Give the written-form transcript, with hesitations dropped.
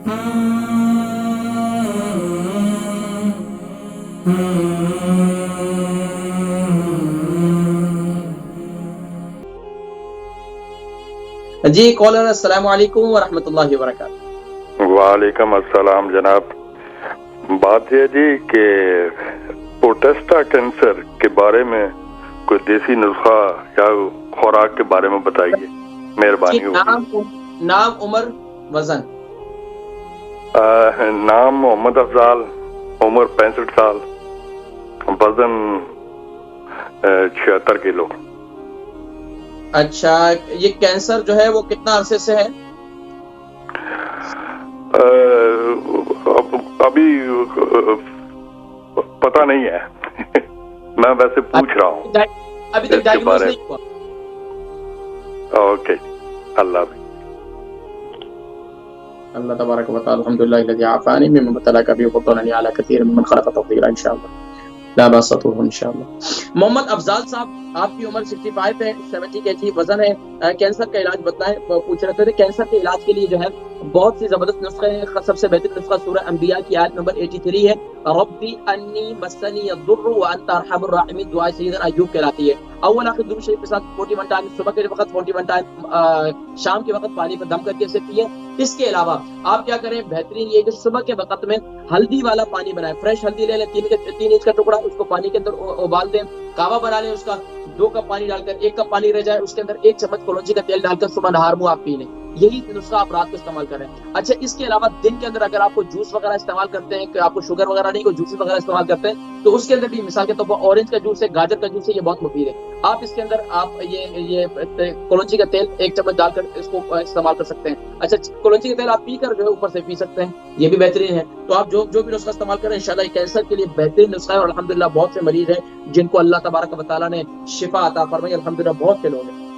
جی collar السلام علیکم ورحمۃ اللہ وبرکاتہ۔ وعلیکم السلام جناب۔ بات یہ جی کہ پروسٹیٹ کینسر کے بارے میں کوئی دیسی نسخہ یا خوراک کے بارے میں بتائیے، مہربانی ہوگی۔ نام، عمر، وزن؟ نام محمد افضال، عمر 65 سال، وزن 76 کلو۔ اچھا، یہ کینسر جو ہے وہ کتنا عرصے سے ہے؟ ابھی پتہ نہیں ہے، میں ویسے پوچھ رہا ہوں ابھی تک ڈائگنوز نہیں ہوا؟ اوکے، اللہ حافظ۔ اللہ تبارک و تعالی الحمدللہ الذی عافانی مما ابتلاک به وفضلنی علی کثیر ممن خلق تفضیلا انشاءاللہ، لا باس انشاءاللہ۔ محمد افضال صاحب، آپ کی عمر 65 ہے، 70 kg وزن ہے، کینسر کا علاج بتلائیں، پوچھ رہے تھے کینسر کے علاج کے لیے جو ہے بہت سی زبردست نسخے ہیں۔ سب سے بہترین نسخہ سورہ انبیاء کی آیت نمبر 83 ہے، ربی انی مسنی الضر وانت ارحم الراحمین، دعائے سیدنا ایوب کہلاتی ہے۔ اول آخر درود شریف کے ساتھ 41 ٹائم صبح کے وقت، 41 ٹائم شام کے وقت پانی پر دم کر کے اسے پیے۔ اس کے علاوہ آپ کیا کریں، بہترین یہ کہ صبح کے وقت میں ہلدی والا پانی بنائیں، فریش ہلدی لے لیں، 3 انچ کا ٹکڑا، اس کو پانی کے اندر ابال دیں، کعوہ بنا لیں، اس کا 2 کپ پانی ڈال کر 1 کپ پانی رہ جائے، اس کے اندر 1 چمچ کلونجی کا تیل ڈال کر صبح نہار منہ آپ پی لیں۔ یہی نسخہ آپ رات کو استعمال کریں۔ اچھا، اس کے علاوہ دن کے اندر اگر آپ کو جوس وغیرہ استعمال کرتے ہیں، کہ آپ کو شوگر وغیرہ نہیں، کوئی جوس وغیرہ استعمال کرتے ہیں، تو اس کے اندر بھی مثال کے طور پر اورنج کا جوس ہے، گاجر کا جوس ہے، یہ بہت مفید ہے۔ آپ اس کے اندر آپ یہ کلونجی کا تیل 1 چمچ ڈال کر اس کو استعمال کر سکتے ہیں۔ اچھا، کلونجی کا تیل آپ پی کر جو ہے اوپر سے پی سکتے ہیں، یہ بھی بہترین ہے۔ تو آپ جو بھی نسخہ استعمال کریں انشاءاللہ یہ کینسر کے لیے بہترین نسخہ ہے، اور الحمدللہ بہت سے مریض ہیں جن کو اللہ تبارک و تعالیٰ نے شفا عطا فرمائی، الحمدللہ بہت سے لوگ ہیں۔